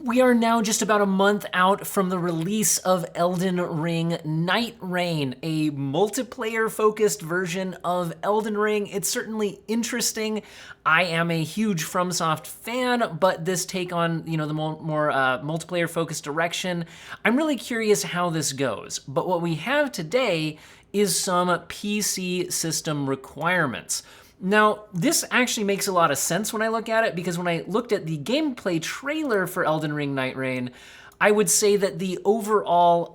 We are now just about a month out from the release of Elden Ring Nightreign, a multiplayer-focused version of Elden Ring. It's certainly interesting. I am a huge FromSoft fan, but this take on, the more multiplayer-focused direction, I'm really curious how this goes. But what we have today is some PC system requirements. Now, this actually makes a lot of sense when I look at it, because when I looked at the gameplay trailer for Elden Ring Nightreign, I would say that the overall,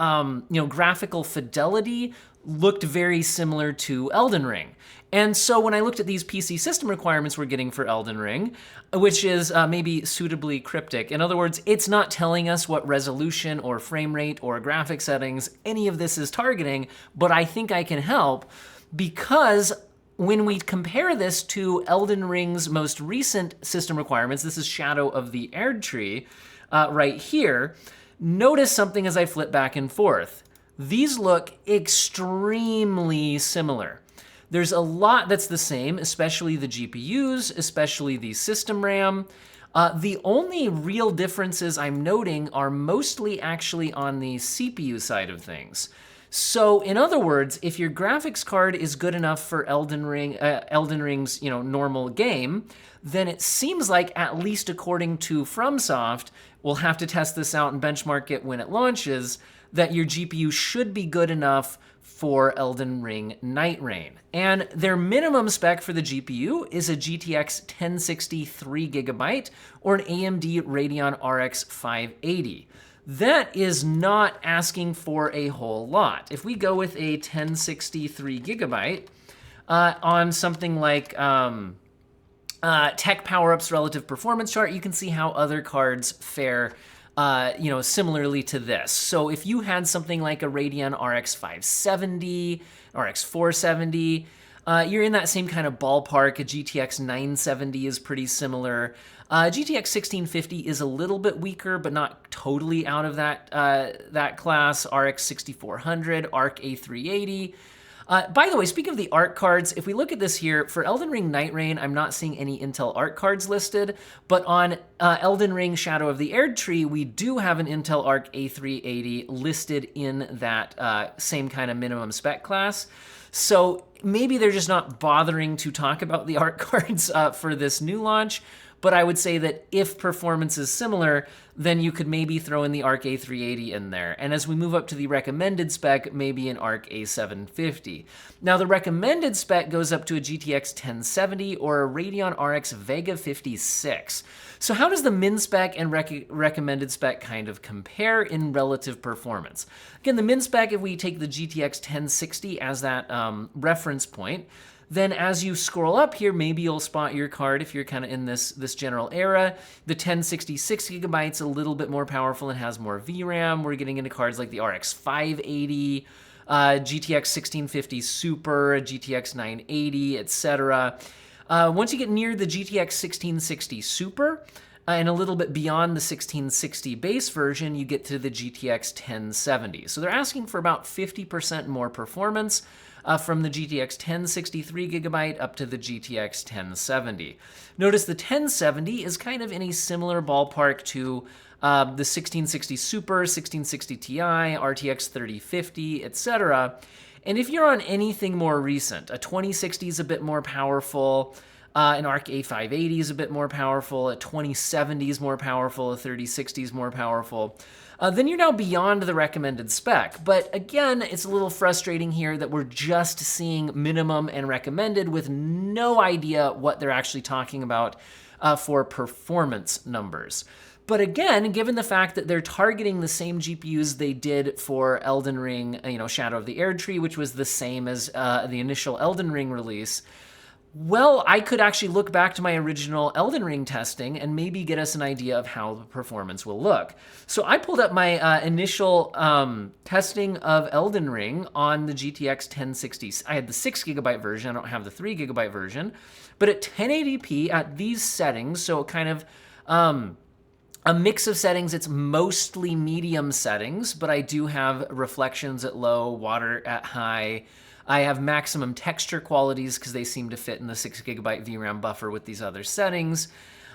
graphical fidelity looked very similar to Elden Ring. And so when I looked at these PC system requirements we're getting for Elden Ring, which is maybe suitably cryptic. In other words, it's not telling us what resolution or frame rate or graphic settings any of this is targeting, but I think I can help because when we compare this to Elden Ring's most recent system requirements, this is Shadow of the Erdtree right here, notice something as I flip back and forth. These look extremely similar. There's a lot that's the same, especially the GPUs, especially the system RAM. The only real differences I'm noting are mostly actually on the CPU side of things. So in other words, if your graphics card is good enough for Elden Ring's normal game, then it seems like, at least according to FromSoft, we'll have to test this out and benchmark it when it launches, that your GPU should be good enough for Elden Ring Nightreign. And their minimum spec for the GPU is a GTX 1060 3GB or an AMD Radeon RX 580. That is not asking for a whole lot. If we go with a 1060 3GB on something like Tech PowerUp's relative performance chart, you can see how other cards fare similarly to this. So if you had something like a Radeon RX 570, RX 470, you're in that same kind of ballpark. A GTX 970 is pretty similar. GTX 1650 is a little bit weaker, but not totally out of that class. RX 6400, ARC A380. By the way, speaking of the ARC cards, if we look at this here, for Elden Ring Nightreign, I'm not seeing any Intel ARC cards listed, but on Elden Ring Shadow of the Erdtree, we do have an Intel ARC A380 listed in that same kind of minimum spec class. So maybe they're just not bothering to talk about the ARC cards for this new launch, but I would say that if performance is similar, then you could maybe throw in the ARC A380 in there. And as we move up to the recommended spec, maybe an ARC A750. Now the recommended spec goes up to a GTX 1070 or a Radeon RX Vega 56. So how does the min spec and recommended spec kind of compare in relative performance? Again, the min spec, if we take the GTX 1060 as that reference point, then as you scroll up here, maybe you'll spot your card if you're kind of in this general era. The 1066 gigabytes, a little bit more powerful and has more VRAM. We're getting into cards like the RX 580, GTX 1650 Super, GTX 980, etc. Once you get near the GTX 1660 Super, and a little bit beyond the 1660 base version, you get to the GTX 1070. So they're asking for about 50% more performance from the GTX 1063 gigabyte up to the GTX 1070. Notice the 1070 is kind of in a similar ballpark to the 1660 Super, 1660 Ti, RTX 3050, etc. And if you're on anything more recent, a 2060 is a bit more powerful, an ARC A580 is a bit more powerful, a 2070 is more powerful, a 3060 is more powerful, then you're now beyond the recommended spec. But again, it's a little frustrating here that we're just seeing minimum and recommended with no idea what they're actually talking about for performance numbers. But again, given the fact that they're targeting the same GPUs they did for Elden Ring, Shadow of the Erdtree, which was the same as the initial Elden Ring release, well, I could actually look back to my original Elden Ring testing and maybe get us an idea of how the performance will look. So I pulled up my initial testing of Elden Ring on the GTX 1060. I had the 6 gigabyte version, I don't have the 3 gigabyte version, but at 1080p at these settings, so kind of a mix of settings. It's mostly medium settings, but I do have reflections at low, water at high. I have maximum texture qualities because they seem to fit in the 6 gigabyte VRAM buffer with these other settings.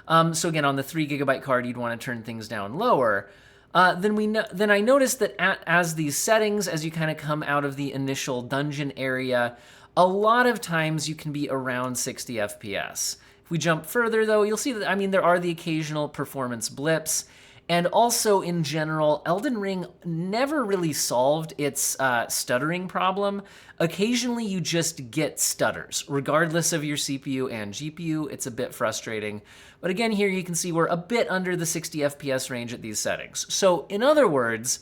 So again, on the 3 GB card, you'd want to turn things down lower. Then I noticed that as these settings, as you kind of come out of the initial dungeon area, a lot of times you can be around 60 FPS. If we jump further, though, you'll see that, I mean, there are the occasional performance blips. And also, in general, Elden Ring never really solved its stuttering problem. Occasionally, you just get stutters. Regardless of your CPU and GPU, it's a bit frustrating. But again, here you can see we're a bit under the 60 FPS range at these settings. So in other words,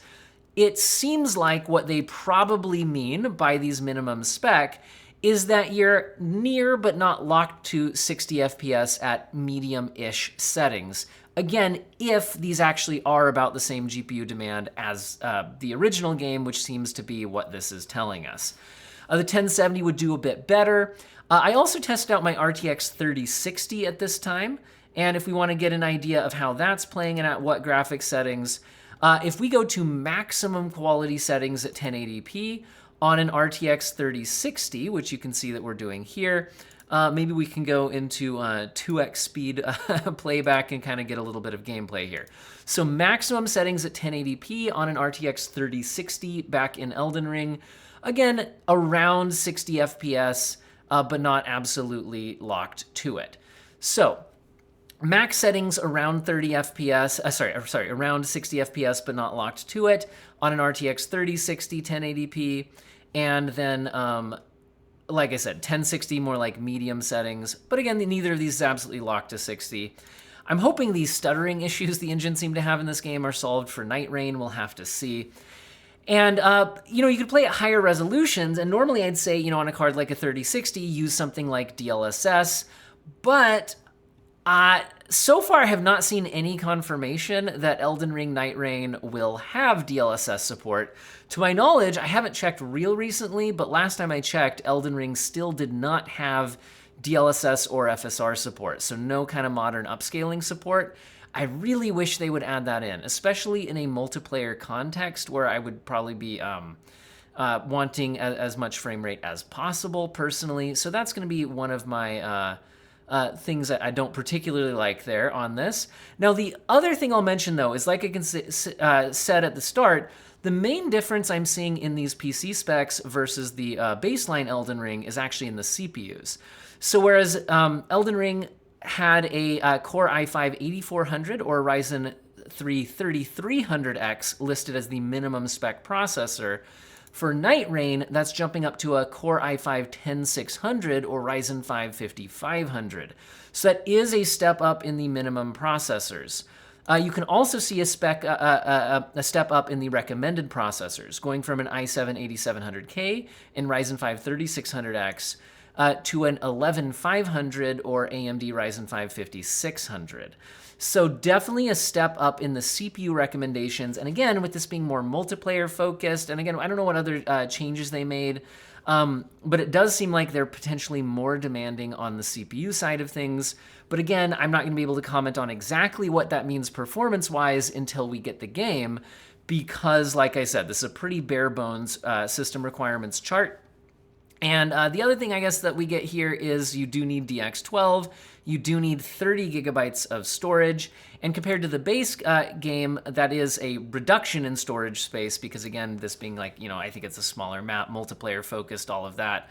it seems like what they probably mean by these minimum spec is that you're near but not locked to 60 FPS at medium-ish settings. Again, if these actually are about the same GPU demand as the original game, which seems to be what this is telling us. The 1070 would do a bit better. I also tested out my RTX 3060 at this time, and if we want to get an idea of how that's playing and at what graphics settings, if we go to maximum quality settings at 1080p on an RTX 3060, which you can see that we're doing here, maybe we can go into 2x speed playback and kind of get a little bit of gameplay here. So maximum settings at 1080p on an RTX 3060 back in Elden Ring. Again, around 60 FPS, but not absolutely locked to it. So max settings around 30 FPS, around 60 FPS, but not locked to it on an RTX 3060 1080p. And then, like I said, 1060 more like medium settings. But again, neither of these is absolutely locked to 60. I'm hoping these stuttering issues the engine seem to have in this game are solved for Nightreign. We'll have to see. And, you could play at higher resolutions. And normally I'd say, on a card like a 3060, use something like DLSS. But so far I have not seen any confirmation that Elden Ring Nightreign will have DLSS support. To my knowledge, I haven't checked real recently, but last time I checked, Elden Ring still did not have DLSS or FSR support, so no kind of modern upscaling support. I really wish they would add that in, especially in a multiplayer context where I would probably be wanting as much frame rate as possible personally. So that's going to be one of my things that I don't particularly like there on this. Now, the other thing I'll mention, though, is like I said at the start, the main difference I'm seeing in these PC specs versus the baseline Elden Ring is actually in the CPUs. So whereas Elden Ring had a Core i5-8400 or Ryzen 3 3300X listed as the minimum spec processor, for Nightreign, that's jumping up to a Core i5-10600 or Ryzen 5 5500. So that is a step up in the minimum processors. You can also see a step up in the recommended processors, going from an i7-8700K and Ryzen 5 3600X to an 11500 or AMD Ryzen 5 5600. So definitely a step up in the CPU recommendations. And again, with this being more multiplayer focused, and again, I don't know what other changes they made, but it does seem like they're potentially more demanding on the CPU side of things. But again, I'm not going to be able to comment on exactly what that means performance-wise until we get the game, because like I said, this is a pretty bare bones system requirements chart. And the other thing I guess that we get here is you do need DX12, you do need 30 gigabytes of storage, and compared to the base game, that is a reduction in storage space because again, this being like, I think it's a smaller map, multiplayer focused, all of that,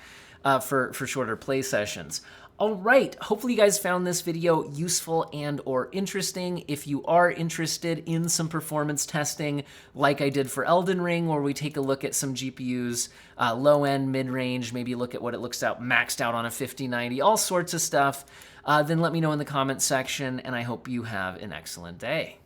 for shorter play sessions. All right, hopefully you guys found this video useful and or interesting. If you are interested in some performance testing like I did for Elden Ring, where we take a look at some GPUs, low end, mid range, maybe look at what it looks out maxed out on a 5090, all sorts of stuff, then let me know in the comments section, and I hope you have an excellent day.